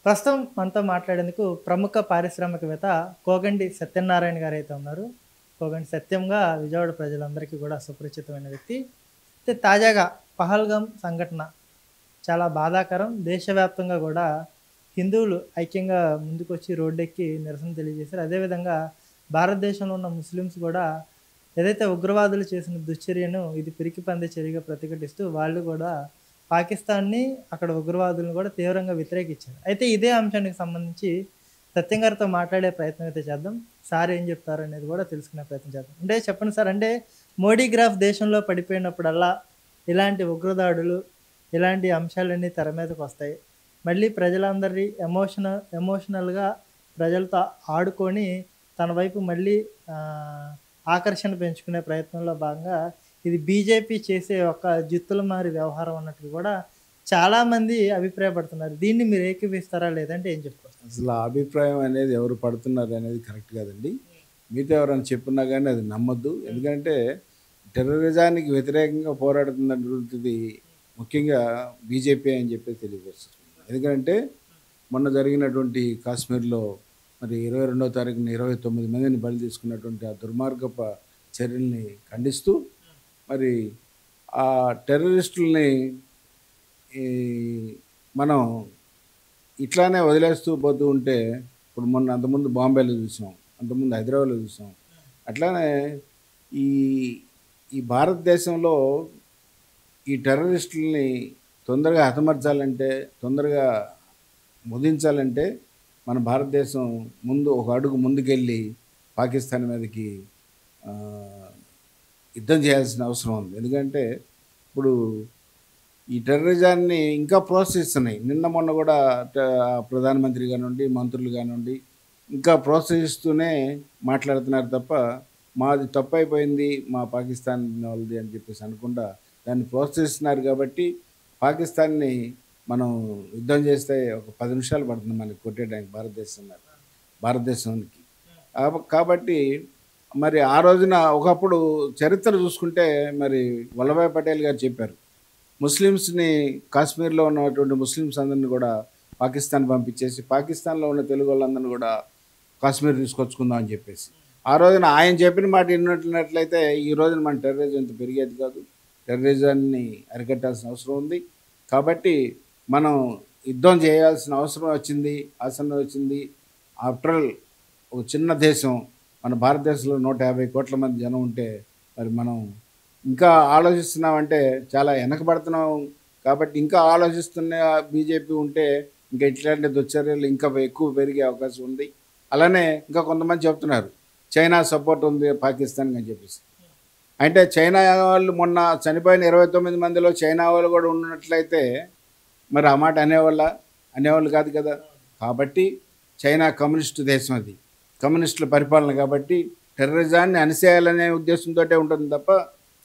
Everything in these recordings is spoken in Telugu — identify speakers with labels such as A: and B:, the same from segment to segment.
A: ప్రస్తుతం మనతో మాట్లాడేందుకు ప్రముఖ పారిశ్రామికవేత్త కోగంటి సత్యనారాయణ గారైతే ఉన్నారు. కోగంటి సత్యంగా విజయవాడ ప్రజలందరికీ కూడా సుపరిచితమైన వ్యక్తి. అయితే తాజాగా పహల్గామ్ సంఘటన చాలా బాధాకరం. దేశవ్యాప్తంగా గూడా హిందువులు ఐక్యంగా ముందుకొచ్చి రోడ్డెక్కి నిరసన తెలియజేశారు. అదేవిధంగా భారతదేశంలో ఉన్న ముస్లిమ్స్ గూడా ఏదైతే ఉగ్రవాదులు చేసిన దుశ్చర్యను ఇది పిరికి పందే చర్యగా ప్రతిఘటిస్తూ వాళ్ళు గూడా పాకిస్తాన్‌ని, అక్కడ ఉగ్రవాదులను గూడా తీవ్రంగా వ్యతిరేకించారు. అయితే ఇదే అంశానికి సంబంధించి సత్యం గారితో మాట్లాడే ప్రయత్నం అయితే చేద్దాం. సార్ ఏం చెప్తారనేది గూడా తెలుసుకునే ప్రయత్నం చేద్దాం. అంటే చెప్పండి సార్, అంటే మోడీ గ్రాఫ్ దేశంలో పడిపోయినప్పుడల్లా ఇలాంటి ఉగ్రదాడులు, ఇలాంటి అంశాలన్నీ తెర మీదకొస్తాయి. మళ్ళీ ప్రజలందరి ఎమోషనల్‌గా ప్రజలతో ఆడుకొని తన వైపు మళ్ళీ ఆహ్, ఆకర్షణ పెంచుకునే ప్రయత్నంలో భాగంగా ఇది బీజేపీ చేసే ఒక జిత్తుల మారి వ్యవహారం అన్నట్లు కూడా చాలామంది అభిప్రాయపడుతున్నారు. దీన్ని మీరు ఏకీభవిస్తారా? లేదంటే ఏం చెప్తారు?
B: అసలు ఆ అభిప్రాయం అనేది ఎవరు పడుతున్నారు అనేది కరెక్ట్ కాదండి. మీతో ఎవరైనా చెప్పున్నా కానీ అది నమ్మొద్దు. ఎందుకంటే టెర్రరిజానికి వ్యతిరేకంగా పోరాడుతున్నటువంటిది ముఖ్యంగా బీజేపీ అని చెప్పి తెలియపరుస్తుంది. ఎందుకంటే మొన్న జరిగినటువంటి కాశ్మీర్లో మరి 22వ తారీఖున 29 మందిని బలి తీసుకున్నటువంటి ఆ దుర్మార్గపు చర్యల్ని ఖండిస్తూ మరి ఆ టెర్రరిస్టుల్ని ఈ మనం ఇట్లానే వదిలేస్తూ పోతూ ఉంటే ఇప్పుడు మొన్న అంతకుముందు బాంబేలో చూసాం, అంతకుముందు హైదరాబాద్లో చూసాం. అట్లానే ఈ ఈ భారతదేశంలో ఈ టెర్రరిస్టుల్ని తొందరగా హతమర్చాలంటే, తొందరగా ముదించాలంటే మన భారతదేశం ముందు ఒక అడుగు ముందుకెళ్ళి పాకిస్తాన్ మీదకి ఆ, యుద్ధం చేయాల్సిన అవసరం ఉంది. ఎందుకంటే ఇప్పుడు ఈ టెర్రరిజాన్ని ఇంకా ప్రోత్సహిస్తున్నాయి. నిన్న మొన్న కూడా ప్రధానమంత్రి కానివ్వండి, మంత్రులు కానివ్వండి ఇంకా ప్రోత్సహిస్తూనే మాట్లాడుతున్నారు తప్ప మాది తప్పైపోయింది మా పాకిస్తాన్ వాళ్ళది అని చెప్పేసి అనకుండా దాన్ని ప్రోత్సహిస్తున్నారు. కాబట్టి పాకిస్తాన్ని మనం యుద్ధం చేస్తే ఒక 10 నిమిషాలు పడుతుంది మనకి కొట్టేయడానికి భారతదేశానికి. కాబట్టి మరి ఆ రోజున ఒకప్పుడు చరిత్ర చూసుకుంటే మరి వల్లభాయ్ పటేల్ గారు చెప్పారు, ముస్లిమ్స్ని కాశ్మీర్లో ఉన్నటువంటి ముస్లిమ్స్ అందరిని కూడా పాకిస్తాన్ పంపించేసి పాకిస్తాన్లో ఉన్న తెలుగు వాళ్ళందరినీ కూడా కాశ్మీర్ తీసుకొచ్చుకుందాం అని చెప్పేసి ఆ రోజున ఆయన చెప్పిన మాట విన్నట్లయితే ఈ రోజున మన టెర్రరిజం ఇంత పెరిగేది కాదు. టెర్రరిజాన్ని అరికట్టాల్సిన అవసరం ఉంది. కాబట్టి మనం యుద్ధం చేయాల్సిన అవసరం వచ్చింది, ఆసనం వచ్చింది. ఆఫ్టర్ ఆల్ ఒక చిన్న దేశం, మన భారతదేశంలో 150 కోట్ల మంది జనం ఉంటే మరి మనం ఇంకా ఆలోచిస్తున్నామంటే చాలా వెనకబడుతున్నాం. కాబట్టి ఇంకా ఆలోచిస్తున్న బీజేపీ ఉంటే ఇంకా ఇట్లాంటి దుశ్చర్యలు ఇంకా ఎక్కువ పెరిగే అవకాశం ఉంది. అలానే ఇంకా కొంతమంది చెప్తున్నారు చైనా సపోర్ట్ ఉంది పాకిస్తాన్కి అని చెప్పేసి. అంటే చైనా వాళ్ళు మొన్న చనిపోయిన 29 మందిలో చైనా వాళ్ళు కూడా ఉన్నట్లయితే మరి ఆ మాట అనేవాళ్ళు కాదు కదా. కాబట్టి చైనా కమ్యూనిస్టు దేశం, అది కమ్యూనిస్టుల పరిపాలన. కాబట్టి టెర్రరిజాన్ని అణిసేయాలనే ఉద్దేశంతో ఉంటుంది తప్ప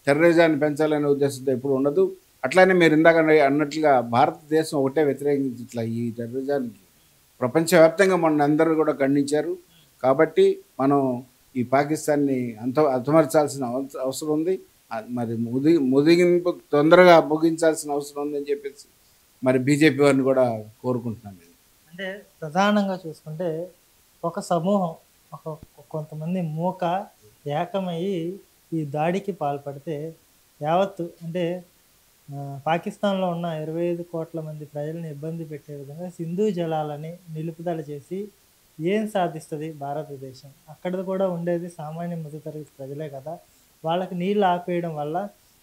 B: టెర్రరిజాన్ని పెంచాలనే ఉద్దేశంతో ఎప్పుడు ఉండదు. అట్లానే మీరు ఇందాక అన్నట్లుగా భారతదేశం ఒకటే వ్యతిరేకించట్లా ఈ టెర్రరిజానికి. ప్రపంచవ్యాప్తంగా మొన్న అందరూ కూడా ఖండించారు. కాబట్టి మనం ఈ పాకిస్తాన్ని హతమార్చాల్సిన అవసరం ఉంది. మరి ముదిగింపు తొందరగా ముగించాల్సిన అవసరం ఉందని చెప్పేసి మరి బీజేపీ వారిని కూడా కోరుకుంటున్నాను నేను.
A: అంటే ప్రధానంగా చూసుకుంటే ఒక సమూహం, ఒక కొంతమంది మూక ఏకమయ్యి ఈ దాడికి పాల్పడితే యావత్తు అంటే పాకిస్తాన్లో ఉన్న 25 కోట్ల మంది ప్రజలను ఇబ్బంది పెట్టే విధంగా సింధు జలాలని నిలుపుదల చేసి ఏం సాధిస్తుంది భారతదేశం? అక్కడ కూడా ఉండేది సామాన్య మధ్యతరగతి ప్రజలే కదా. వాళ్ళకి నీళ్ళు ఆపేయడం వల్ల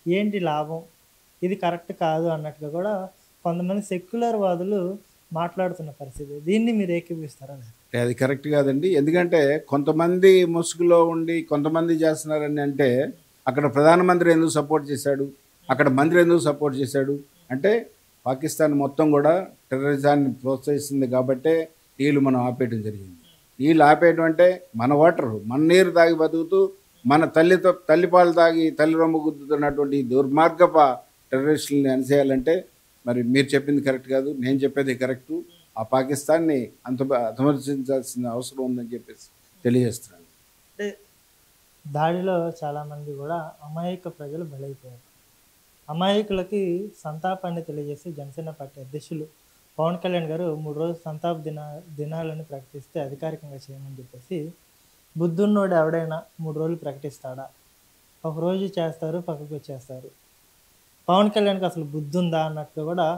A: ఏంటి లాభం? ఇది కరెక్ట్ కాదు అన్నట్టుగా కూడా కొంతమంది సెక్యులర్ వాదులు మాట్లాడుతున్న పరిస్థితి. దీన్ని మీరు ఏకీభవిస్తారా?
B: అది కరెక్ట్ కాదండి. ఎందుకంటే కొంతమంది ముసుగులో ఉండి కొంతమంది చేస్తున్నారని అంటే అక్కడ ప్రధానమంత్రి ఎందుకు సపోర్ట్ చేశాడు, అక్కడ మంత్రి ఎందుకు సపోర్ట్ చేశాడు అంటే పాకిస్తాన్ మొత్తం కూడా టెర్రరిజాన్ని ప్రోత్సహిస్తుంది. కాబట్టే నీళ్ళు మనం ఆపేయడం జరిగింది. నీళ్ళు ఆపేయడం అంటే మన వాటరు, మన నీరు తాగి బతుకుతూ మన తల్లిపాలు తాగి తల్లి రొమ్ము గుద్దుతున్నటువంటి దుర్మార్గప టెర్రరిస్టులని అణిసేయాలంటే మరి మీరు చెప్పింది కరెక్ట్ కాదు, నేను చెప్పేది కరెక్టు. ఆ పాకిస్తాన్ని హతమార్చాల్సిన అవసరం ఉందని చెప్పేసి తెలియజేస్తున్నాను.
A: అంటే దాడిలో చాలామంది కూడా అమాయక ప్రజలు బలైపోయారు. అమాయకులకి సంతాపాన్ని తెలియజేసి జనసేన పార్టీ అధ్యక్షులు పవన్ కళ్యాణ్ గారు 3 రోజులు సంతాప దినాలను ప్రకటిస్తే అధికారికంగా చేయమని చెప్పేసి, బుద్ధున్నోడు ఎవడైనా 3 రోజులు ప్రకటిస్తాడా? ఒక రోజు చేస్తారు, పక్కకు వచ్చేస్తారు. పవన్ కళ్యాణ్‌కి అసలు బుద్ధుందా అన్నట్టుగా కూడా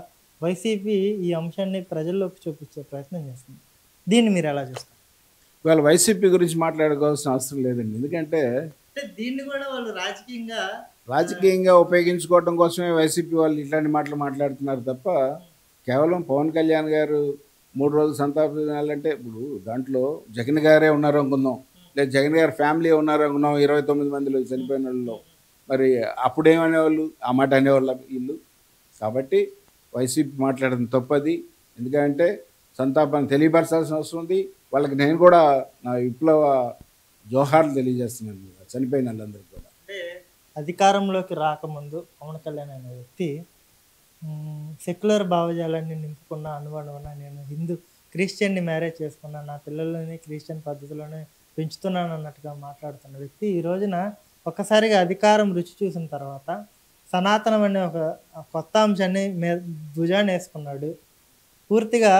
A: వైసీపీ ఈ అంశాన్ని ప్రజల్లోకి చూపించే ప్రయత్నం చేస్తుంది. దీన్ని మీరు ఎలా చూస్తారు?
B: ఇవాళ వైసీపీ గురించి మాట్లాడుకోవాల్సిన అవసరం లేదండి. ఎందుకంటే
A: అంటే దీన్ని కూడా వాళ్ళు
B: రాజకీయంగా ఉపయోగించుకోవడం కోసమే వైసీపీ వాళ్ళు ఇట్లాంటి మాటలు మాట్లాడుతున్నారు తప్ప, కేవలం పవన్ కళ్యాణ్ గారు 3 రోజులు సంతాప దినాలంటే, ఇప్పుడు దాంట్లో జగన్ గారే ఉన్నారు అనుకుందాం, లేదా జగన్ గారి ఫ్యామిలీ ఉన్నారు అనుకుందాం, 29 మందిలో చనిపోయిన వాళ్ళలో, మరి అప్పుడేమనేవాళ్ళు? ఆ మాట అనేవాళ్ళ వీళ్ళు? కాబట్టి వైసీపీ మాట్లాడడం తప్పది. ఎందుకంటే సంతాపాన్ని తెలియపరచాల్సిన అవసరం ఉంది. వాళ్ళకి నేను కూడా నా విప్లవ జోహార్లు తెలియజేస్తున్నాను చనిపోయిన వాళ్ళందరికీ కూడా.
A: అంటే అధికారంలోకి రాకముందు పవన్ కళ్యాణ్ అనే వ్యక్తి సెక్యులర్ భావజాలాన్ని నింపుకున్న అనువనువున నేను క్రిస్టియన్ని మ్యారేజ్ చేసుకున్నా, నా పిల్లలని క్రిస్టియన్ పద్ధతిలోనే పెంచుతున్నాను అన్నట్టుగా మాట్లాడుతున్న వ్యక్తి ఈ రోజున ఒక్కసారిగా అధికారం రుచి చూసిన తర్వాత సనాతనం అనే ఒక కొత్త అంశాన్ని భుజాన్ని వేసుకున్నాడు. పూర్తిగా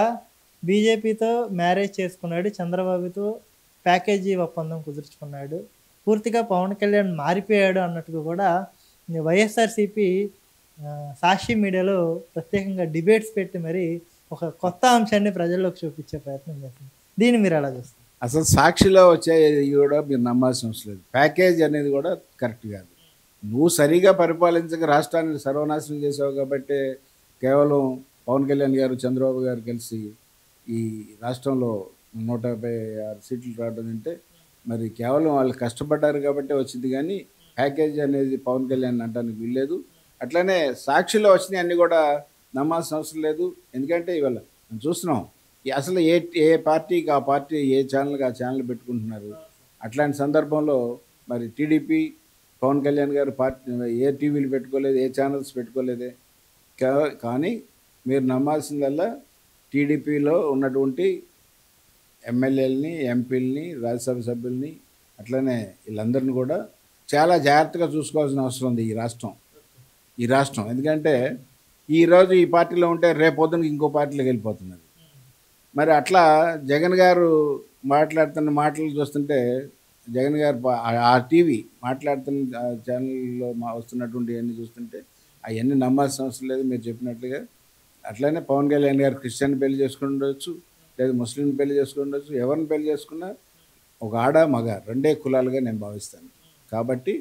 A: బీజేపీతో మ్యారేజ్ చేసుకున్నాడు, చంద్రబాబుతో ప్యాకేజీ ఒప్పందం కుదుర్చుకున్నాడు, పూర్తిగా పవన్ కళ్యాణ్ మారిపోయాడు అన్నట్టుగా కూడా వైఎస్ఆర్సీపీ సాక్షి మీడియాలో ప్రత్యేకంగా డిబేట్స్ పెట్టి మరి ఒక కొత్త అంశాన్ని ప్రజల్లోకి చూపించే ప్రయత్నం చేస్తుంది. దీన్ని మీరు ఎలా చూస్తారు?
B: అసలు సాక్షిలో వచ్చే కూడా మీరు నమ్మాల్సిన అవసరం లేదు. ప్యాకేజ్ అనేది కూడా కరెక్ట్ కాదు. నువ్వు సరిగా పరిపాలించక రాష్ట్రాన్ని సర్వనాశనం చేసావు కాబట్టి కేవలం పవన్ కళ్యాణ్ గారు చంద్రబాబు గారు కలిసి ఈ రాష్ట్రంలో 156 సీట్లు రావడం అంటే మరి కేవలం వాళ్ళు కష్టపడ్డారు కాబట్టి వచ్చింది, కానీ ప్యాకేజ్ అనేది పవన్ కళ్యాణ్ అనడానికి వీల్లేదు. అట్లనే సాక్షిలో వచ్చినాయి అన్నీ కూడా నమ్మాల్సిన అవసరం లేదు. ఎందుకంటే ఇవాళ మనం చూస్తున్నాం అసలు ఏ పార్టీకి ఆ పార్టీ, ఏ ఛానల్కి ఆ ఛానల్ పెట్టుకుంటున్నారు. అట్లాంటి సందర్భంలో మరి టీడీపీ పవన్ కళ్యాణ్ గారు పార్టీ ఏ టీవీలు పెట్టుకోలేదు, ఏ ఛానల్స్ పెట్టుకోలేదే. కానీ మీరు నమ్మాల్సిందల్లా టీడీపీలో ఉన్నటువంటి ఎమ్మెల్యేలని, ఎంపీలని, రాజ్యసభ సభ్యుల్ని, అట్లనే వీళ్ళందరినీ కూడా చాలా జాగ్రత్తగా చూసుకోవాల్సిన అవసరం ఉంది ఈ రాష్ట్రం. ఎందుకంటే ఈరోజు ఈ పార్టీలో ఉంటే రేపొద్దున ఇంకో పార్టీలోకి వెళ్ళిపోతున్నది. మరి అట్లా జగన్ గారు మాట్లాడుతున్న మాటలు చూస్తుంటే, జగన్ గారు ఆ టీవీ మాట్లాడుతున్న ఛానల్లో వస్తున్నటువంటి అన్నీ చూస్తుంటే అవన్నీ నమ్మాల్సిన అవసరం లేదు మీరు చెప్పినట్లుగా. అట్లనే పవన్ కళ్యాణ్ గారు క్రిస్టియన్ పెళ్లి చేసుకుని ఉండొచ్చు, లేదా ముస్లిం పెళ్లి చేసుకుని ఉండొచ్చు. ఎవరిని పెళ్లి చేసుకున్నా ఒక ఆడ మగ రెండే కులాలుగా నేను భావిస్తాను. కాబట్టి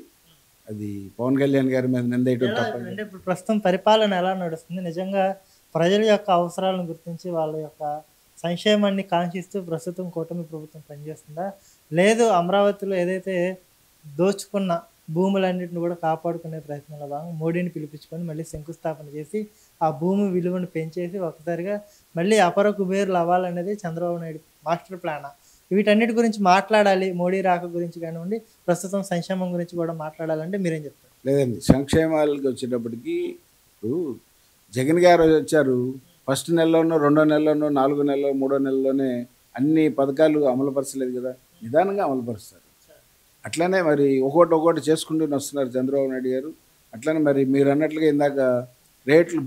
B: అది పవన్ కళ్యాణ్ గారి మీద నిందేయటం తప్ప.
A: అంటే ఇప్పుడు ప్రస్తుతం పరిపాలన ఎలా నడుస్తుంది? నిజంగా ప్రజల యొక్క అవసరాలను గుర్తించి వాళ్ళ యొక్క సంక్షేమాన్ని కాంక్షిస్తూ ప్రస్తుతం కూటమి ప్రభుత్వం పనిచేస్తుందా? లేదు అమరావతిలో ఏదైతే దోచుకున్న భూములన్నింటిని కూడా కాపాడుకునే ప్రయత్నంలో భాగంగా మోడీని పిలిపించుకొని మళ్ళీ శంకుస్థాపన చేసి ఆ భూమి విలువను పెంచేసి ఒకసారిగా మళ్ళీ అపర కుబేరులు అవ్వాలనేది చంద్రబాబు నాయుడు మాస్టర్ ప్లానా? వీటన్నిటి గురించి మాట్లాడాలి, మోడీ రాక గురించి కానివ్వండి, ప్రస్తుతం సంక్షేమం గురించి కూడా మాట్లాడాలంటే మీరేం చెప్తారు?
B: లేదండి, సంక్షేమాలకు వచ్చేటప్పటికి ఇప్పుడు జగన్ గారు వచ్చారు, ఫస్ట్ నెలలోనో, రెండో నెలలోనో, 4 నెలలో, 3వ నెలలోనే అన్ని పథకాలు అమలుపరచలేదు కదా, నిదానంగా అమలుపరుస్తారు. అట్లనే మరి ఒక్కొక్కటి చేసుకుంటూ వస్తున్నారు చంద్రబాబు నాయుడు గారు. అట్లనే మరి మీరు అన్నట్లుగా ఇందాక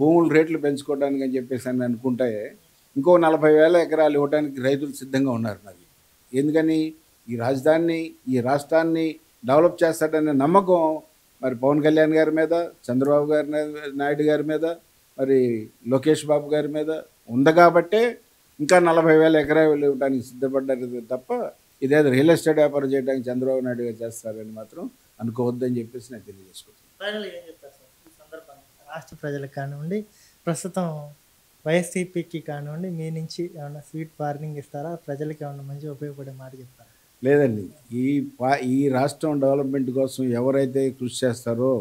B: భూముల రేట్లు పెంచుకోవడానికి అని చెప్పేసి అని అనుకుంటే ఇంకో 40,000 ఎకరాలు ఇవ్వడానికి రైతులు సిద్ధంగా ఉన్నారు. మరి ఎందుకని? ఈ రాష్ట్రాన్ని డెవలప్ చేస్తాడనే నమ్మకం మరి పవన్ కళ్యాణ్ గారి మీద, చంద్రబాబు నాయుడు గారి మీద, మరి లోకేష్ బాబు గారి మీద ఉంది కాబట్టే ఇంకా 40,000 ఎకరాలు ఇవ్వడానికి సిద్ధపడ్డారు తప్ప ఇదేదో రియల్ ఎస్టేట్ వ్యాపారం చేయడానికి చంద్రబాబు నాయుడు గారు చేస్తారని మాత్రం అనుకోవద్దని చెప్పేసి నేను తెలియజేసుకుంటాను.
A: రాష్ట్ర ప్రజలకు కానివ్వండి, ప్రస్తుతం వైఎస్సీపీకి కానివ్వండి, మీ నుంచి ఏమన్నా స్వీట్ వార్నింగ్ ఇస్తారా? ప్రజలకి ఏమన్నా మంచి ఉపయోగపడే మాట చెప్తారా?
B: లేదండి, ఈ రాష్ట్రం డెవలప్మెంట్ కోసం ఎవరైతే కృషి చేస్తారో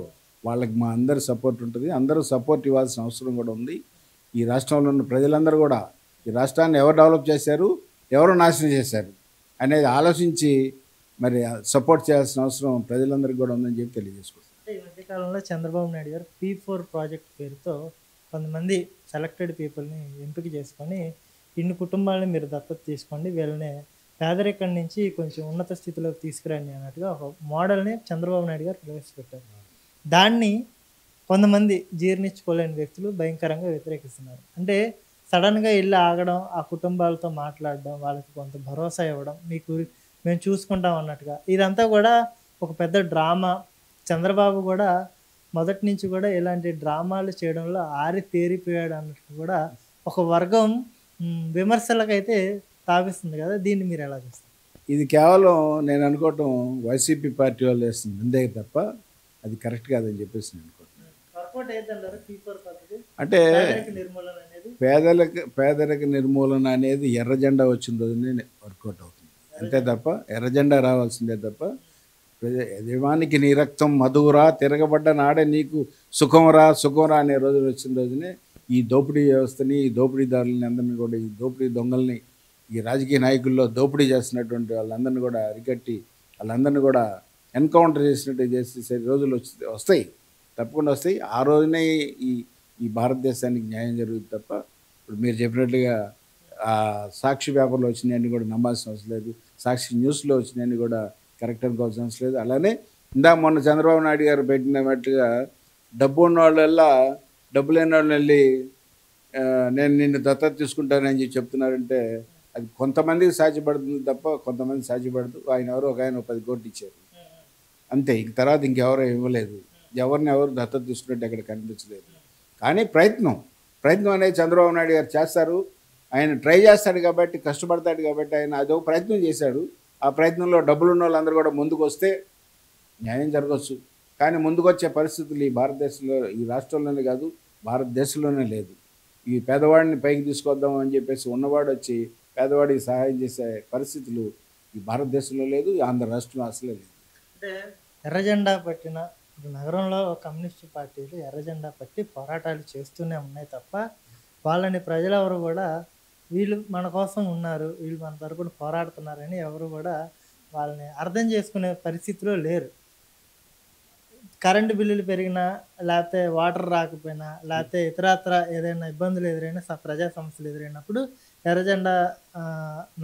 B: వాళ్ళకి మా అందరి సపోర్ట్ ఉంటుంది. అందరూ సపోర్ట్ ఇవ్వాల్సిన అవసరం కూడా ఉంది. ఈ రాష్ట్రంలో ఉన్న ప్రజలందరూ కూడా ఈ రాష్ట్రాన్ని ఎవరు డెవలప్ చేశారు, ఎవరు నాశనం చేశారు అనేది ఆలోచించి మరి సపోర్ట్ చేయాల్సిన అవసరం ప్రజలందరికీ కూడా ఉందని చెప్పి తెలియజేసుకుంటాం.
A: ఈ మధ్యకాలంలో చంద్రబాబు నాయుడు గారు P4 ప్రాజెక్ట్ పేరుతో కొంతమంది సెలెక్టెడ్ పీపుల్ని ఎంపిక చేసుకొని ఇన్ని కుటుంబాలని మీరు దత్తత తీసుకోండి, వీళ్ళని పేదరికం నుంచి కొంచెం ఉన్నత స్థితిలోకి తీసుకురండి అన్నట్టుగా ఒక మోడల్ని చంద్రబాబు నాయుడు గారు ప్రవేశపెట్టారు. దాన్ని కొంతమంది జీర్ణించుకోలేని వ్యక్తులు భయంకరంగా వ్యతిరేకిస్తున్నారు. అంటే సడన్గా వెళ్ళి ఆగడం, ఆ కుటుంబాలతో మాట్లాడడం, వాళ్ళకి కొంత భరోసా ఇవ్వడం, మీకు మేము చూసుకుంటాం అన్నట్టుగా. ఇదంతా కూడా ఒక పెద్ద డ్రామా. చంద్రబాబు కూడా మొదటి నుంచి కూడా ఇలాంటి డ్రామాలు చేయడంలో ఆరితేరిపోయాడు అన్నట్టు కూడా ఒక వర్గం విమర్శలకైతే తావిస్తుంది కదా! దీన్ని మీరు ఎలా చూస్తారు?
B: ఇది కేవలం నేను అనుకోవటం వైసీపీ పార్టీ వాళ్ళు వేస్తుంది అంతే తప్ప అది కరెక్ట్ కాదని చెప్పేసి నేను అనుకుంటున్నాను.
A: వర్కౌట్ అయిద్దంటారా P4 పద్ధతి?
B: అంటే
A: పేదరిక నిర్మూలన అనేది?
B: పేదరిక నిర్మూలన అనేది ఎర్ర జెండా వచ్చిన రోజునే వర్కౌట్ అవుతుంది అంతే తప్ప ఎర్ర జెండా రావాల్సిందే తప్ప యజమానికి నీ రక్తం మధురా తిరగబడ్డ నాడే నీకు సుఖంరా అనే రోజులు వచ్చిన రోజునే ఈ దోపిడీ వ్యవస్థని, ఈ దోపిడీదారులని అందరినీ కూడా, ఈ దోపిడీ దొంగల్ని, ఈ రాజకీయ నాయకుల్లో దోపిడీ చేస్తున్నటువంటి వాళ్ళందరినీ కూడా అరికట్టి వాళ్ళందరినీ కూడా ఎన్కౌంటర్ చేసినట్టు చేసే రోజులు వస్తాయి, తప్పకుండా వస్తాయి. ఆ రోజునే ఈ ఈ భారతదేశానికి న్యాయం జరుగుతుంది తప్ప ఇప్పుడు మీరు చెప్పినట్లుగా సాక్షి పేపర్లో వచ్చినాయన్నీ కూడా నమ్మాల్సిన అవసరం లేదు, సాక్షి న్యూస్లో వచ్చినాయన్నీ కూడా కరెక్ట్ అనుకోవాల్సిన అవసరం లేదు. అలానే మొన్న చంద్రబాబు నాయుడు గారు పెట్టినట్టుగా డబ్బు ఉన్న వాళ్ళల్లా డబ్బు లేని వాళ్ళు వెళ్ళి నేను నిన్ను దత్తత తీసుకుంటానని చెప్పి చెప్తున్నారంటే అది కొంతమందికి సాధ్యపడుతుంది తప్ప కొంతమంది సాధ్యపడదు. ఆయన ఎవరో ఒక ఆయన 10 కోట్లు ఇచ్చారు అంతే, ఇంక తర్వాత ఇంకెవరో ఇవ్వలేదు. ఎవరు దత్తత తీసుకున్నట్టు అక్కడ కనిపించలేదు. కానీ ప్రయత్నం అనేది చంద్రబాబు నాయుడు గారు చేస్తారు. ఆయన ట్రై చేస్తాడు కాబట్టి, కష్టపడతాడు కాబట్టి ఆయన అదొక ప్రయత్నం చేశాడు. ఆ ప్రయత్నంలో డబ్బులు ఉన్న వాళ్ళందరూ కూడా ముందుకు వస్తే న్యాయం జరగవచ్చు. కానీ ముందుకు వచ్చే పరిస్థితులు ఈ భారతదేశంలో, ఈ రాష్ట్రంలోనే కాదు భారతదేశంలోనే లేదు. ఈ పేదవాడిని పైకి తీసుకొద్దాం అని చెప్పేసి ఉన్నవాడు వచ్చి పేదవాడికి సహాయం చేసే పరిస్థితులు ఈ భారతదేశంలో లేదు, ఈ ఆంధ్ర రాష్ట్రంలో అసలే లేదు.
A: అంటే ఎర్రజెండా పట్టిన నగరంలో కమ్యూనిస్టు పార్టీలు ఎర్రజెండా పట్టి పోరాటాలు చేస్తూనే ఉన్నాయి తప్ప వాళ్ళని ప్రజలెవరు కూడా వీళ్ళు మన కోసం ఉన్నారు, వీళ్ళు మన తరపున పోరాడుతున్నారని ఎవరు కూడా వాళ్ళని అర్థం చేసుకునే పరిస్థితిలో లేరు. కరెంటు బిల్లులు పెరిగినా, లేకపోతే వాటర్ రాకపోయినా, లేకపోతే ఇతరత్ర ఏదైనా ఇబ్బందులు ఎదురైనా, ప్రజా సమస్యలు ఎదురైనప్పుడు ఎర్రజెండా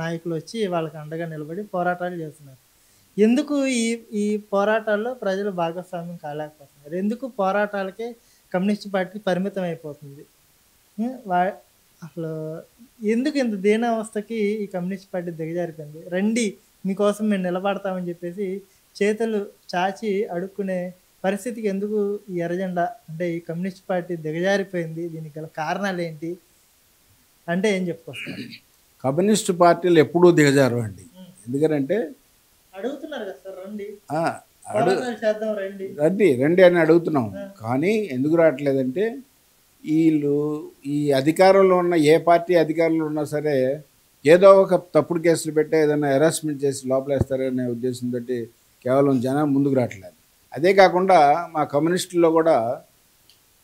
A: నాయకులు వచ్చి వాళ్ళకి అండగా నిలబడి పోరాటాలు చేస్తున్నారు. ఎందుకు ఈ పోరాటాల్లో ప్రజలు భాగస్వామ్యం కాలేకపోతున్నారు? ఎందుకు పోరాటాలకే కమ్యూనిస్ట్ పార్టీ పరిమితం అయిపోతుంది? అసలు ఎందుకు ఇంత దీనావస్థకి ఈ కమ్యూనిస్ట్ పార్టీ దిగజారిపోయింది? రండి మీకోసం మేము నిలబడతామని చెప్పేసి చేతులు చాచి అడుక్కునే పరిస్థితికి ఎందుకు ఈ ఎర్రజెండా అంటే ఈ కమ్యూనిస్ట్ పార్టీ దిగజారిపోయింది? దీనికి గల కారణాలు ఏంటి అంటే ఏం చెప్పుకొస్తారు?
B: కమ్యూనిస్టు పార్టీలు ఎప్పుడూ దిగజారు అండి. ఎందుకంటే
A: అడుగుతున్నారు కదా సార్, రండి
B: చేద్దాం రండి అని అడుగుతున్నాం. కానీ ఎందుకు రావట్లేదంటే వీళ్ళు ఈ అధికారంలో ఉన్న ఏ పార్టీ అధికారంలో ఉన్నా సరే ఏదో ఒక తప్పుడు కేసులు పెట్టే ఏదైనా హెరాస్మెంట్ చేసి లోపలేస్తారనే ఉద్దేశంతో కేవలం జనం ముందుకు రావట్లేదు. అదే కాకుండా మా కమ్యూనిస్టుల్లో కూడా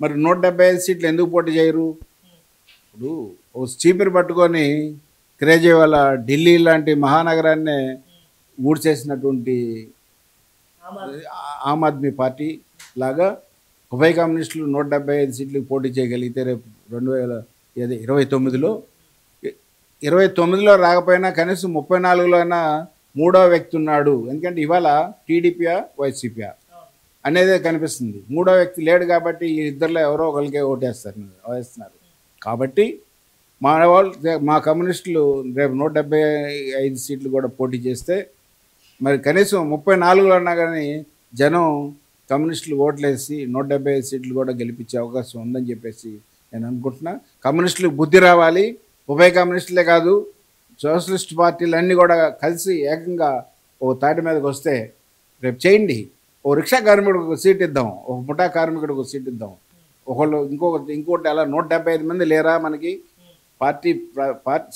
B: మరి 175 సీట్లు ఎందుకు పోటీ చేయరు? ఇప్పుడు ఓ చీపిరి పట్టుకొని క్రేజీ వాళ్ళ ఢిల్లీ లాంటి మహానగరాన్నే ఊడ్చేసినటువంటి ఆమ్ ఆద్మీ పార్టీ లాగా ఉభయ కమ్యూనిస్టులు 175 సీట్లకు పోటీ చేయగలిగితే రేపు 2029లో రాకపోయినా కనీసం 34లో అయినా మూడో వ్యక్తి ఉన్నాడు. ఎందుకంటే ఇవాళ టీడీపీయా వైసీపీయా అనేదే కనిపిస్తుంది. మూడో వ్యక్తి లేడు కాబట్టి ఈ ఇద్దరిలో ఎవరో ఒకరికే వేస్తున్నారు. కాబట్టి మా కమ్యూనిస్టులు రేపు 175 సీట్లు కూడా పోటీ చేస్తే మరి కనీసం 34లో అన్నా కానీ జనం కమ్యూనిస్టులు ఓట్లేసి 175 సీట్లు కూడా గెలిపించే అవకాశం ఉందని చెప్పేసి నేను అనుకుంటున్నా. కమ్యూనిస్టులకు బుద్ధి రావాలి. ఉభయ కమ్యూనిస్టులే కాదు, సోషలిస్ట్ పార్టీలు అన్నీ కూడా కలిసి ఏకంగా ఓ తాటి మీదకి వస్తే రేపు చేయండి. ఓ రిక్షా కార్మికుడికి ఒక సీట్ ఇద్దాం, ఒక ముఠా కార్మికుడికి ఒక సీట్ ఇద్దాం. ఒకళ్ళు ఇంకోటి అలా 175 మంది లేరా మనకి? పార్టీ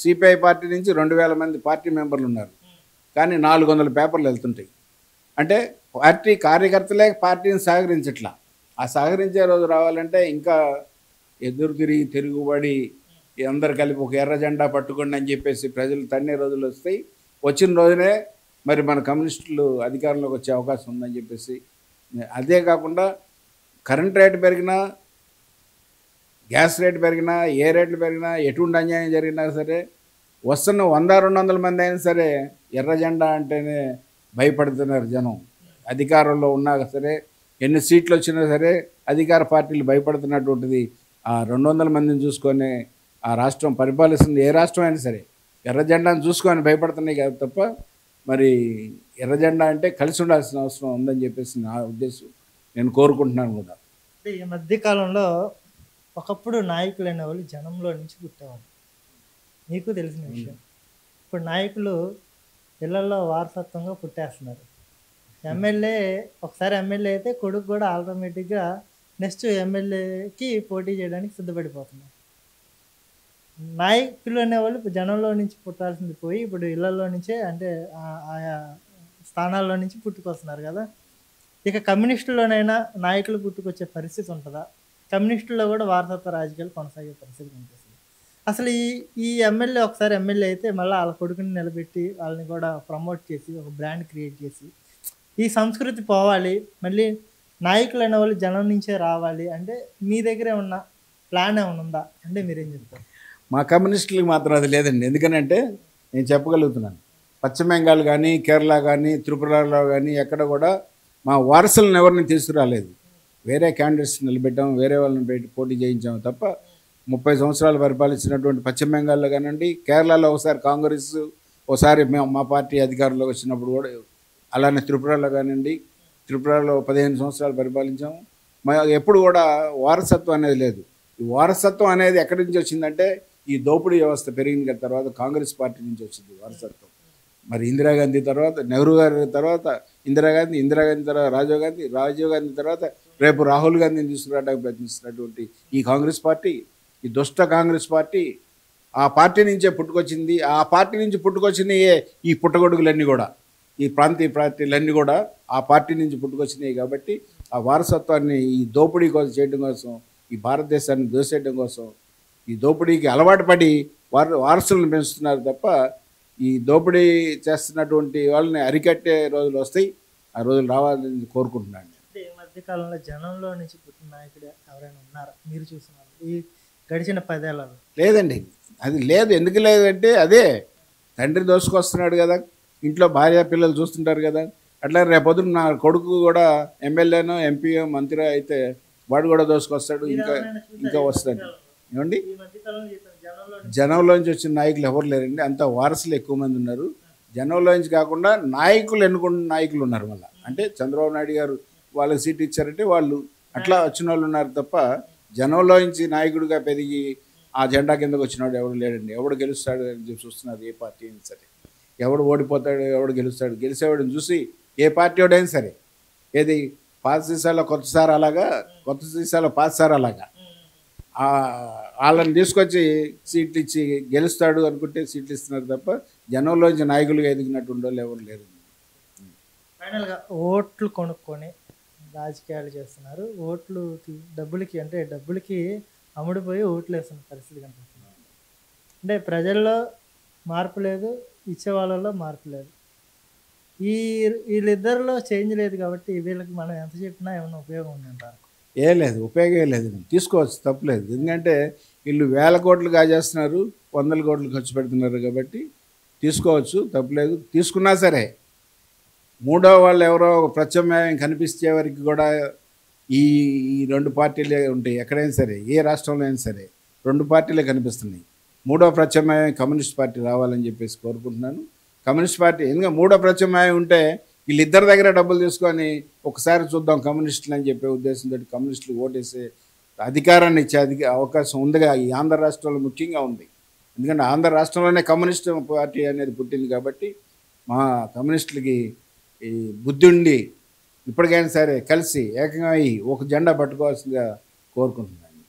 B: సిపిఐ పార్టీ నుంచి 2000 మంది పార్టీ మెంబర్లు ఉన్నారు, కానీ 400 పేపర్లు వెళ్తుంటాయి. అంటే పార్టీ కార్యకర్తలే పార్టీని సహకరించట్లా. ఆ సహకరించే రోజు రావాలంటే ఇంకా తిరుగుబడి అందరు కలిపి ఒక ఎర్ర జెండా పట్టుకోండి అని చెప్పేసి ప్రజలు తన్నే రోజులు వస్తాయి. వచ్చిన రోజునే మరి మన కమ్యూనిస్టులు అధికారంలోకి వచ్చే అవకాశం ఉందని చెప్పేసి. అదే కాకుండా కరెంట్ రేటు పెరిగినా, గ్యాస్ రేటు పెరిగినా, ఏ రేట్లు పెరిగినా, ఎటువంటి అన్యాయం జరిగినా సరే వస్తున్న 100-200 మంది అయినా సరే ఎర్ర జెండా అంటేనే భయపడుతున్నారు జనం. అధికారంలో ఉన్నా సరే, ఎన్ని సీట్లు వచ్చినా సరే అధికార పార్టీలు భయపడుతున్నటువంటిది ఆ 200 మందిని చూసుకొని ఆ రాష్ట్రం పరిపాలిస్తుంది ఏ రాష్ట్రం అయినా సరే ఎర్ర జెండాను చూసుకొని భయపడుతున్నాయి కదా తప్ప మరి ఎర్ర జెండా అంటే కలిసి ఉండాల్సిన అవసరం ఉందని చెప్పేసి నా ఉద్దేశం. నేను కోరుకుంటున్నాను కూడా.
A: అంటే ఈ మధ్య కాలంలో ఒకప్పుడు నాయకులు అనేవాళ్ళు జనంలో నుంచి పుట్టేవాళ్ళు, మీకు తెలిసిన విషయం. ఇప్పుడు నాయకులు ఇళ్లలో వారసత్వంగా పుట్టేస్తున్నారు. ఎమ్మెల్యే ఒకసారి ఎమ్మెల్యే అయితే కొడుకు కూడా ఆటోమేటిక్గా నెక్స్ట్ ఎమ్మెల్యేకి పోటీ చేయడానికి సిద్ధపడిపోతున్నారు. నాయకులు అనేవాళ్ళు ఇప్పుడు జనంలో నుంచి పుట్టాల్సింది పోయి ఇప్పుడు ఇళ్లలో నుంచే అంటే ఆయా స్థానాల్లో నుంచి పుట్టుకొస్తున్నారు కదా. ఇక కమ్యూనిస్టులోనైనా నాయకులు పుట్టుకొచ్చే పరిస్థితి ఉంటుందా? కమ్యూనిస్టుల్లో కూడా వారసత్వ రాజకీయాలు కొనసాగే పరిస్థితి కనిపిస్తుంది. అసలు ఈ ఎమ్మెల్యే ఒకసారి ఎమ్మెల్యే అయితే మళ్ళీ వాళ్ళ కొడుకుని నిలబెట్టి వాళ్ళని కూడా ప్రమోట్ చేసి ఒక బ్రాండ్ క్రియేట్ చేసి ఈ సంస్కృతి పోవాలి, మళ్ళీ నాయకులు అనే వాళ్ళు జనం నుంచే రావాలి అంటే మీ దగ్గరే ఉన్న ప్లాన్ ఏమైనా ఉందా అంటే మీరేం చెప్తారు?
B: మా కమ్యూనిస్టులకు మాత్రం అది లేదండి. ఎందుకనంటే నేను చెప్పగలుగుతున్నాను, పశ్చిమ బెంగాల్ కానీ కేరళ కానీ త్రిపురలో కానీ ఎక్కడ కూడా మా వారసులను ఎవరిని తీసుకురాలేదు. వేరే క్యాండిడేట్స్ నిలబెట్టాం, వేరే వాళ్ళని పెట్టి పోటీ చేయించాము తప్ప 30 సంవత్సరాలు పరిపాలించినటువంటి పశ్చిమ బెంగాల్లో కానివ్వండి, కేరళలో ఒకసారి కాంగ్రెస్, ఒకసారి మా పార్టీ అధికారంలోకి వచ్చినప్పుడు కూడా, అలానే త్రిపురలో కానివ్వండి, త్రిపురలో 15 సంవత్సరాలు పరిపాలించాము. ఎప్పుడు కూడా వారసత్వం అనేది లేదు. ఈ వారసత్వం అనేది ఎక్కడి నుంచి వచ్చిందంటే ఈ దోపిడీ వ్యవస్థ పెరిగిన తర్వాత కాంగ్రెస్ పార్టీ నుంచి వచ్చింది వారసత్వం. మరి ఇందిరాగాంధీ తర్వాత, నెహ్రూ గారి తర్వాత ఇందిరాగాంధీ తర్వాత రాజీవ్ గాంధీ తర్వాత రేపు రాహుల్ గాంధీని తీసుకురావడానికి ప్రయత్నిస్తున్నటువంటి ఈ కాంగ్రెస్ పార్టీ, ఈ దుష్ట కాంగ్రెస్ పార్టీ ఆ పార్టీ నుంచే పుట్టుకొచ్చింది. ఆ పార్టీ నుంచి పుట్టుకొచ్చిన ఈ పుట్టగొడుగులన్నీ కూడా, ఈ ప్రాంతీయ పార్టీలన్నీ కూడా ఆ పార్టీ నుంచి పుట్టుకొచ్చినాయి. కాబట్టి ఆ వారసత్వాన్ని ఈ దోపిడీ కోసం చేయడం కోసం, ఈ భారతదేశాన్ని దోసేయడం కోసం, ఈ దోపిడీకి అలవాటు పడి వారసులను పెంచుతున్నారు తప్ప ఈ దోపిడీ చేస్తున్నటువంటి వాళ్ళని అరికట్టే రోజులు వస్తాయి. ఆ రోజులు రావాలని కోరుకుంటున్నాను.
A: అంటే ఈ మధ్యకాలంలో జనంలో నుంచి పుట్టిన నాయకుడు ఎవరైనా ఉన్నారా మీరు చూస్తున్నారు ఈ గడిచిన 10 ఏళ్లలో?
B: లేదండి, అది లేదు. ఎందుకు లేదంటే అదే తండ్రి దోసుకొస్తున్నాడు కదా, ఇంట్లో భార్య పిల్లలు చూస్తుంటారు కదా. అట్లా రేపొద్దున నా కొడుకు కూడా ఎమ్మెల్యేనో ఎంపీఓ మంత్రి అయితే వాడు కూడా దోసుకొస్తాడు, ఇంకా వస్తాడు. ఏమండి, జనంలోంచి వచ్చిన నాయకులు ఎవరు లేరండి, అంతా వారసులు ఎక్కువ మంది ఉన్నారు. జనంలోంచి కాకుండా నాయకులు ఎన్నుకున్న నాయకులు ఉన్నారు. మళ్ళీ అంటే చంద్రబాబు నాయుడు గారు వాళ్ళకి సీట్ ఇచ్చారంటే వాళ్ళు అట్లా వచ్చిన వాళ్ళు ఉన్నారు తప్ప జనంలోంచి నాయకుడిగా పెరిగి ఆ జెండా కిందకు వచ్చినవాడు ఎవడు లేడండి. ఎవడు గెలుస్తాడు అని చెప్పి చూస్తున్నారు. ఏ పార్టీ అయినా సరే ఎవడు ఓడిపోతాడు, ఎవడు గెలుస్తాడు, గెలిచేవాడిని చూసి ఏ పార్టీ వాడైనా సరే, ఏది పాత సీసాలో కొత్త సార్ అలాగా, కొత్త సీసాలో పాత సార్ అలాగా వాళ్ళని తీసుకొచ్చి సీట్లు ఇచ్చి గెలుస్తాడు అనుకుంటే సీట్లు ఇస్తున్నారు తప్ప జనంలోంచి నాయకులుగా ఎదిగినటువంటి వాళ్ళు ఎవరు లేరు.
A: ఫైనల్గా ఓట్లు కొనుక్కొని రాజకీయాలు చేస్తున్నారు. ఓట్లుకి డబ్బులకి అమ్ముడుపోయి ఓట్లు వేస్తున్న పరిస్థితి కనిపిస్తుంది. అంటే ప్రజల్లో మార్పు లేదు, ఇచ్చే వాళ్ళలో మార్పు లేదు. వీళ్ళిద్దరిలో చేంజ్ లేదు కాబట్టి వీళ్ళకి మనం ఎంత చెప్పినా ఏమైనా ఉపయోగం ఉందంటారు?
B: లేదు, ఉపయోగం లేదు. తీసుకోవచ్చు, తప్పులేదు. ఎందుకంటే వీళ్ళు 1000 కోట్లు కాజేస్తున్నారు, 100 కోట్లు ఖర్చు పెడుతున్నారు కాబట్టి తీసుకోవచ్చు, తప్పులేదు. తీసుకున్నా సరే మూడో వాళ్ళు ఎవరో ప్రత్యామ్నాయం కనిపించే వరకు కూడా ఈ 2 పార్టీలే ఉంటాయి. ఎక్కడైనా సరే, ఏ రాష్ట్రంలో అయినా సరే 2 పార్టీలే కనిపిస్తున్నాయి. మూడో ప్రత్యామ్నాయం కమ్యూనిస్ట్ పార్టీ రావాలని చెప్పేసి కోరుకుంటున్నాను. కమ్యూనిస్ట్ పార్టీ ఎందుకంటే మూడో ప్రత్యామ్నాయం ఉంటే వీళ్ళిద్దరి దగ్గర డబ్బులు తీసుకొని ఒకసారి చూద్దాం కమ్యూనిస్టులు అని చెప్పే ఉద్దేశంతో కమ్యూనిస్టులు ఓటేసే అధికారాన్ని ఇచ్చే అవకాశం ఉందిగా ఈ ఆంధ్ర రాష్ట్రంలో ముఖ్యంగా ఉంది. ఎందుకంటే ఆంధ్ర రాష్ట్రంలోనే కమ్యూనిస్ట్ పార్టీ అనేది పుట్టింది కాబట్టి మా కమ్యూనిస్టులకి ఈ బుద్ధి ఉండి ఇప్పటికైనా సరే కలిసి ఏకంగా ఒక జెండా పట్టుకోవాల్సిందిగా కోరుకుంటున్నాను.